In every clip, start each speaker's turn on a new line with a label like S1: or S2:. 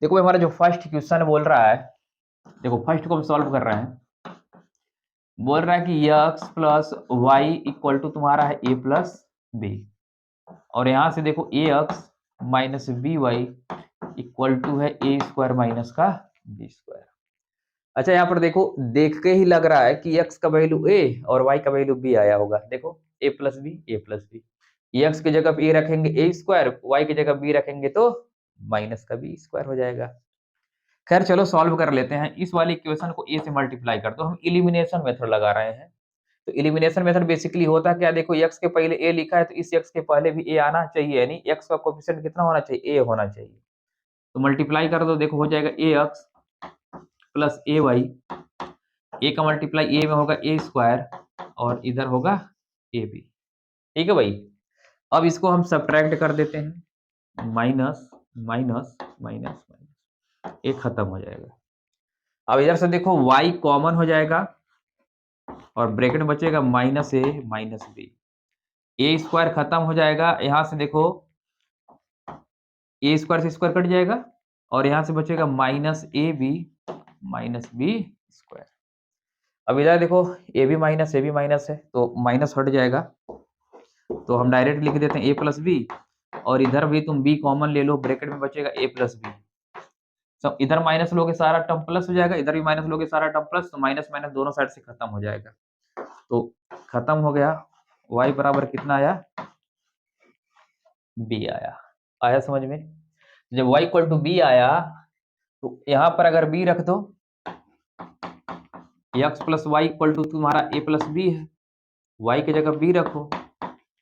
S1: देखो हमारा जो फर्स्ट क्वेश्चन बोल रहा है, देखो फर्स्ट को हम सॉल्व कर रहे हैं। बोल रहा है कि x plus Y equal to तुम्हारा है a प्लस बी, और यहाँ से देखो ax minus B Y equal to है a स्क्वायर माइनस का बी स्क्वायर। अच्छा यहाँ पर देखो, देख के ही लग रहा है कि x का वैल्यू a और y का वैल्यू b आया होगा। देखो a प्लस बी, x की जगह पे a रखेंगे a स्क्वायर, y की जगह b रखेंगे तो माइनस का बी स्क्वायर हो जाएगा। खैर चलो सॉल्व कर लेते हैं। इस वाली इक्वेशन को a से मल्टीप्लाई कर दो। हम इलिमिनेशन मेथड लगा रहे हैं। तो इलिमिनेशन मेथड बेसिकली होता क्या, देखो x के पहले a लिखा है तो इस x के पहले भी a आना चाहिए, यानी x का कोएफिशिएंट कितना होना चाहिए, a होना चाहिए। तो मल्टीप्लाई कर दो, देखो हो जाएगा ax प्लस ए वाई, ए का मल्टीप्लाई ए में होगा ए स्क्वायर और इधर होगा ए बी। ठीक है भाई, अब इसको हम सब्ट्रैक्ट कर देते हैं, माइनस माइनस माइनस माइनस, ए खत्म हो जाएगा। अब इधर से देखो y कॉमन हो जाएगा और ब्रैकेट में बचेगा minus A minus B, A square खत्म हो जाएगा। यहाँ से देखो ए स्क्वायर से स्क्वायर कट जाएगा और यहाँ से बचेगा minus A B minus B square. अब इधर देखो ए बी माइनस है तो माइनस हट जाएगा, तो हम डायरेक्ट लिख देते हैं ए प्लस बी, और इधर भी तुम बी कॉमन ले लो, ब्रैकेट में बचेगा ए प्लस बी। सब इधर माइनस लोगे सारा टर्म प्लस हो जाएगा, इधर भी माइनस लोगे सारा टर्म प्लस, तो माइनस माइनस दोनों साइड से खत्म हो जाएगा। तो खत्म हो गया, y बराबर कितना आया, b आया। आया समझ में? जब y इक्वल टू बी आया तो यहाँ पर अगर b रख दो, x plus Y equal to तुम्हारा a प्लस बी है, y की जगह b रखो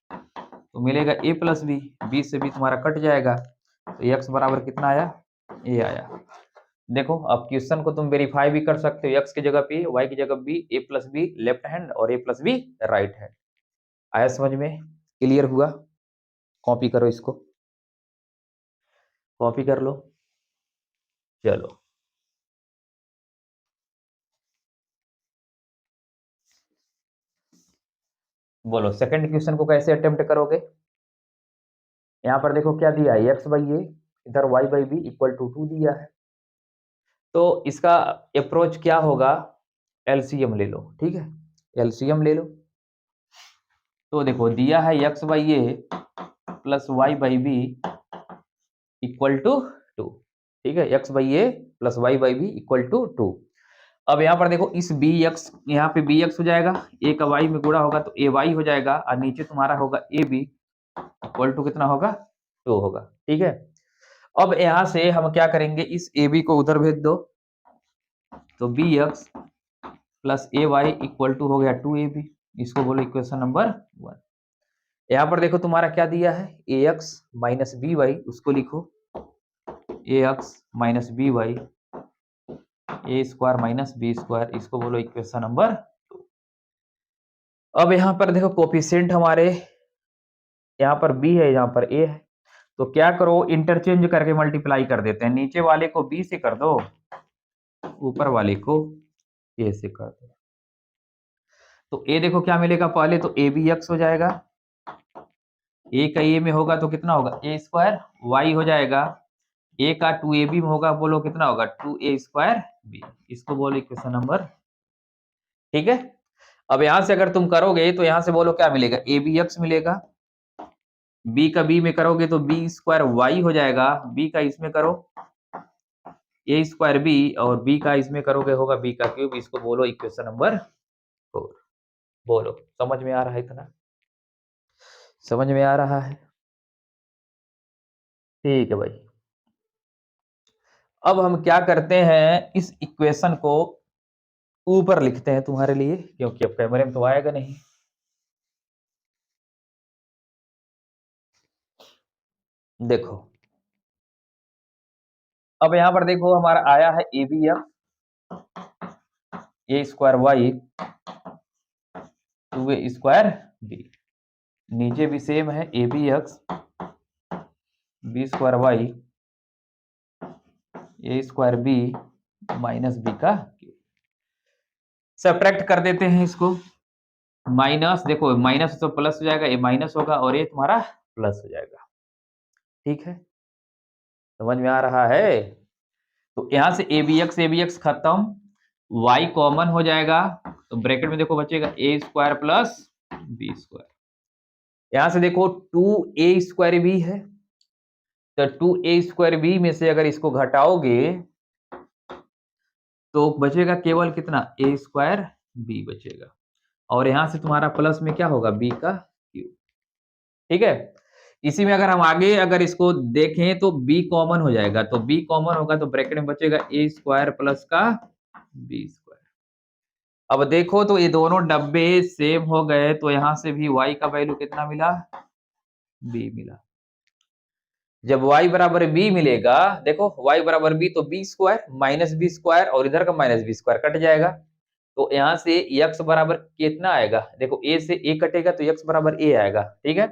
S1: तो मिलेगा a प्लस बी, बी से भी तुम्हारा कट जाएगा, तो x बराबर कितना आया, a आया। देखो अब क्वेश्चन को तुम वेरीफाई भी कर सकते हो, x की जगह पे y की जगह b, a plus b left hand और a plus b right hand. आया समझ में? क्लियर हुआ? कॉपी करो, इसको कॉपी कर लो। चलो बोलो सेकंड क्वेश्चन को कैसे अटेम्प्ट करोगे। यहाँ पर देखो क्या दिया है, एक्स बाई ए, इधर y by b equal to 2 दिया है। तो इसका अप्रोच क्या होगा, एलसीएम ले लो। ठीक है, एलसीएम ले लो। तो देखो दिया है x by a plus y by b equal to 2। ठीक है, x by a plus y by b equal to 2। अब यहाँ पर देखो इस बी एक्स, यहाँ पे बी एक्स हो जाएगा, ए का वाई में गुणा होगा तो ए वाई हो जाएगा, और नीचे तुम्हारा होगा ए बी इक्वल टू कितना होगा, 2 होगा। ठीक है, अब यहाँ से हम क्या करेंगे, इस ए बी को उधर भेज दो, तो b x plus a y equal to हो गया 2ab। इसको बोलो इक्वेशन नंबर 1। यहाँ पर देखो तुम्हारा क्या दिया है, A X minus B Y, उसको लिखो ए X minus B Y a square minus B square, इसको बोलो इक्वेशन नंबर 2। अब यहाँ पर देखो कोफिशिएंट हमारे, यहाँ पर b है यहाँ पर a है, तो क्या करो इंटरचेंज करके मल्टीप्लाई कर देते हैं, नीचे वाले को b से कर दो, ऊपर वाले को a से कर दो। तो a देखो क्या मिलेगा, पहले तो ए बी एक्स हो जाएगा, ए का ए में होगा तो कितना होगा ए स्क्वायर, वाई हो जाएगा, ए का 2ab में होगा, बोलो कितना होगा 2a स्क्वायर बी, इसको बोलो इक्वेशन नंबर। ठीक है, अब यहां से अगर तुम करोगे तो यहां से बोलो क्या मिलेगा, ए बी एक्स मिलेगा, बी का बी में करोगे तो बी स्क्वायर वाई हो जाएगा, बी का इसमें करो ए स्क्वायर बी, और बी का इसमें करोगे होगा बी का क्यूब, इसको बोलो इक्वेशन नंबर 4। बोलो समझ में आ रहा है, इतना समझ में आ रहा है? ठीक है भाई, अब हम क्या करते हैं, इस इक्वेशन को ऊपर लिखते हैं तुम्हारे लिए, क्योंकि अब कैमरे में तो आएगा नहीं। देखो अब यहाँ पर देखो हमारा आया है a b f a square y 2a square b, नीचे भी सेम है a b x b square y a square b minus b का क्यूब। सब्ट्रैक्ट कर देते हैं इसको, माइनस देखो माइनस तो प्लस हो जाएगा, ये माइनस होगा और ये तुम्हारा प्लस हो जाएगा। ठीक है, समझ में आ रहा है? तो यहां से ए बी एक्स खत्म, y कॉमन हो जाएगा, तो ब्रैकेट में देखो बचेगा ए स्क्वायर प्लस बी स्क्वायर। यहां से देखो 2a² भी है, तो 2a² बी में से अगर इसको घटाओगे तो बचेगा केवल कितना, a² बी बचेगा, और यहां से तुम्हारा प्लस में क्या होगा, b का क्यूब। ठीक है, इसी में अगर हम आगे अगर इसको देखें तो b कॉमन हो जाएगा, तो b कॉमन होगा तो ब्रैकेट में बचेगा a² प्लस का b²। अब देखो तो ये दोनों डब्बे सेम हो गए, तो यहां से भी y का वैल्यू कितना मिला, b मिला। जब y बराबर b मिलेगा, देखो y बराबर b तो b² माइनस b² और इधर का माइनस b² कट जाएगा, तो यहां से x बराबर कितना आएगा, देखो a से a कटेगा तो x बराबर a आएगा। ठीक है,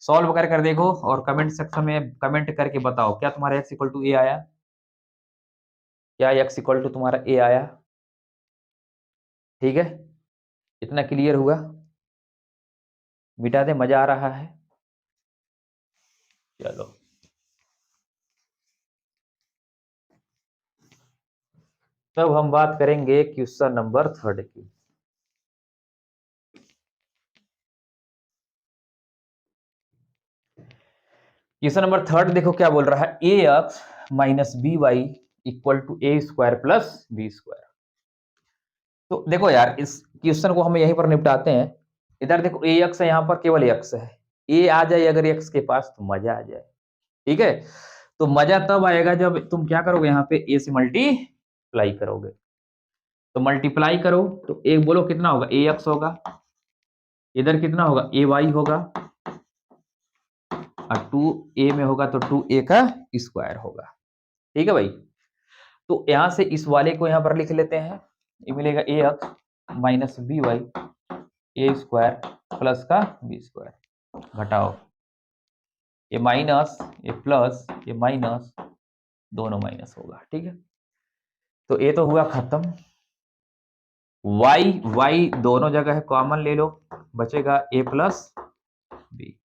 S1: सॉल्व कर देखो और कमेंट सेक्शन में कमेंट करके बताओ क्या तुम्हारा x इक्वल टू a आया, क्या x इक्वल टू तुम्हारा a आया। ठीक है, इतना क्लियर हुआ, मिटा दे, मजा आ रहा है। चलो तब हम बात करेंगे क्वेश्चन नंबर 3 की। क्वेश्चन नंबर 3 देखो क्या बोल रहा है, A X minus B Y equal to a² plus b²। तो देखो यार इस क्वेश्चन को हम यहीं पर निपटाते हैं। इधर देखो ए एक्स है, यहाँ पर केवल एक्स है, ए आ जाए अगर एक्स के पास तो मजा आ जाए। ठीक है, तो मजा तब आएगा जब तुम क्या करोगे, यहाँ पे ए से मल्टीप्लाई करोगे। तो मल्टीप्लाई करो तो एक बोलो कितना होगा, ए एक्स होगा, इधर कितना होगा, ए वाई होगा, और 2a में होगा तो 2a का स्क्वायर होगा। ठीक है भाई, तो यहां से इस वाले को यहां पर लिख लेते हैं, ये मिलेगा A X minus B Y a² plus का b², घटाओ ये माइनस ये प्लस ये माइनस, दोनों माइनस होगा। ठीक है, तो ये तो हुआ खत्म। y दोनों जगह है, कॉमन ले लो, बचेगा a प्लस बी।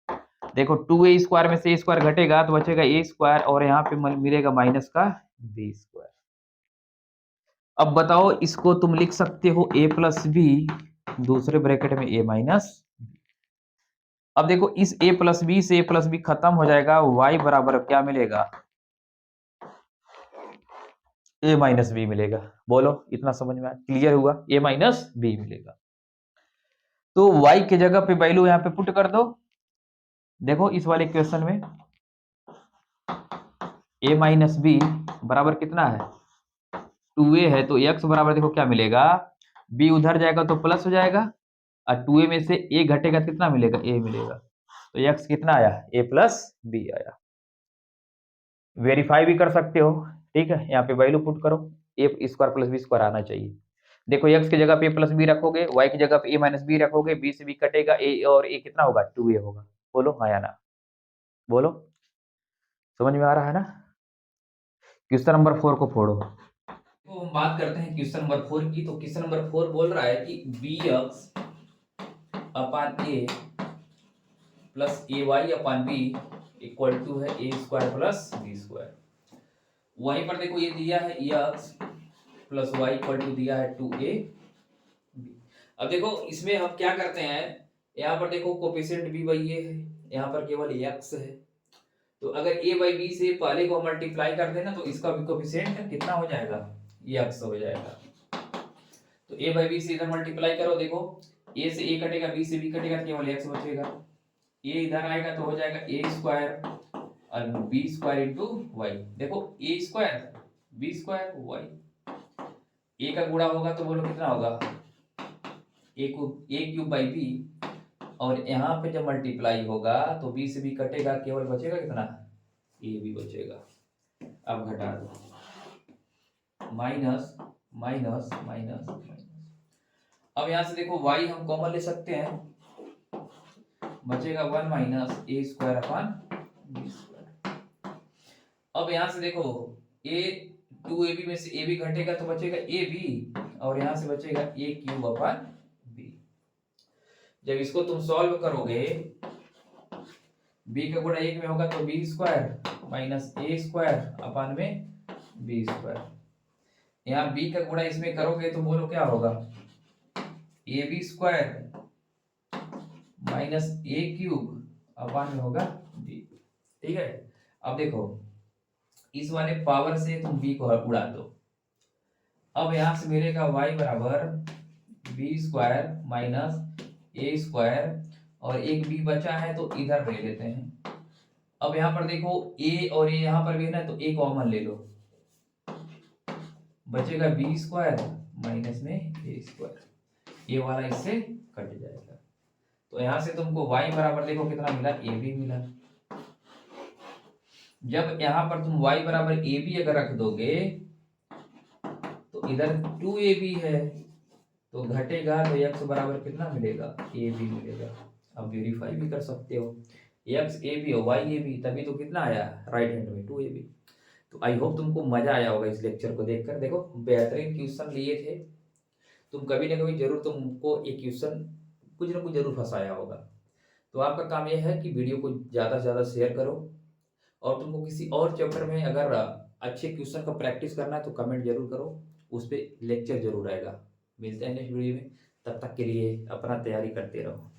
S1: देखो 2a² में से a² घटेगा तो बचेगा a², और यहाँ पे मिलेगा माइनस का b²। अब बताओ इसको तुम लिख सकते हो a प्लस बी, दूसरे ब्रैकेट में a माइनस। अब देखो इस a प्लस बी से a प्लस बी खत्म हो जाएगा, y बराबर क्या मिलेगा, a माइनस बी मिलेगा। बोलो इतना समझ में आया, क्लियर हुआ, a माइनस बी मिलेगा। तो y की जगह पे वैल्यू यहाँ पे पुट कर दो। देखो इस वाले क्वेश्चन में a माइनस बी बराबर कितना है, 2a है, तो x बराबर देखो क्या मिलेगा, b उधर जाएगा तो प्लस हो जाएगा, और 2a में से a घटेगा तो कितना मिलेगा, a मिलेगा, तो x कितना आया, a प्लस बी आया। वेरीफाई भी कर सकते हो। ठीक है, यहाँ पे वैल्यू पुट करो, a² प्लस b² आना चाहिए। देखो x की जगह पे a प्लस बी रखोगे, y की जगह पे a माइनस बी रखोगे, b से b कटेगा, a और a कितना होगा, 2a होगा। बोलो हाँ या ना, बोलो, समझ में आ रहा है ना। क्वेश्चन नंबर 4 को फोड़ो। तो हम बात करते हैं क्वेश्चन नंबर 4 की। तो क्वेश्चन नंबर 4 बोल रहा है कि b x upon a plus a y upon b equal to है a² प्लस b²। वहीं पर देखो ये दिया है x plus Y equal to दिया है 2a। अब देखो इसमें हम क्या करते हैं, यहाँ पर देखो कोफिशिएंट b बाई ए है, यहाँ पर केवल x है, तो अगर a बाई बी से पहले को मल्टीप्लाई कर देना तो इसका भी कोफिशिएंट कितना हो जाएगा, x हो जाएगा। तो a बाई बी से इधर मल्टीप्लाई करो, देखो a से a कटेगा, b से b कटेगा, केवल x बचेगा, a इधर आएगा तो हो जाएगा a² और b² इंटू वाई। देखो a² b² y, a का गुणा होगा तो बोलो कितना होगा, a³ बाई बी, और यहाँ पे जब मल्टीप्लाई होगा तो b से b कटेगा, केवल बचेगा कितना, a भी बचेगा। अब घटा दो, माइनस माइनस माइनस माइनस। अब यहाँ से देखो y हम कॉमन ले सकते हैं, बचेगा 1 माइनस a² अपान b²। अब यहाँ से देखो a 2ab में से ab घटेगा तो बचेगा ab, और यहाँ से बचेगा a³ अपान b। जब इसको तुम सॉल्व करोगे, b का गुणा 1 में होगा तो b² माइनस a² अपान में बी स्क्वायर। यहाँ बी का गुणा इसमें करोगे तो बोलो क्या होगा, a b square minus a cube upon में होगा बी। ठीक है, अब देखो इस वाले पावर से तुम बी को उड़ा दो। अब यहां से मिलेगा y बराबर बी स्क्वायर माइनस ए स्क्वायर, और एक बी बचा है तो इधर ले लेते हैं। अब यहाँ पर देखो a और a यहाँ पर भी है ना, तो a कॉमन ले लो, बचेगा बी स्क्वायर माइनस में ए स्क्वायर, ये वाला इससे कट जाएगा। तो यहां से तुमको y बराबर देखो कितना मिला, ए बी मिला। जब यहां पर तुम y बराबर ए बी अगर रख दोगे तो इधर 2ab है, तो घटेगा तो x बराबर कितना मिलेगा, ए बी मिलेगा। अब वेरीफाई भी कर सकते हो, x ए बी और y ए बी, तभी तो कितना आया राइट हैंड में 2ab। तो आई होप तुमको मजा आया होगा इस लेक्चर को देखकर। देखो बेहतरीन क्वेश्चन लिए थे, तुम कभी ना कभी जरूर तुमको एक क्वेश्चन कुछ ना कुछ जरूर फंसाया होगा। तो आपका काम यह है कि वीडियो को ज़्यादा से ज़्यादा शेयर करो, और तुमको किसी और चैप्टर में अगर अच्छे क्वेश्चन का प्रैक्टिस करना है तो कमेंट जरूर करो, उस पर लेक्चर जरूर आएगा। मिलते हैं नेक्स्ट वीडियो में, तब तक के लिए अपना तैयारी करते रहो।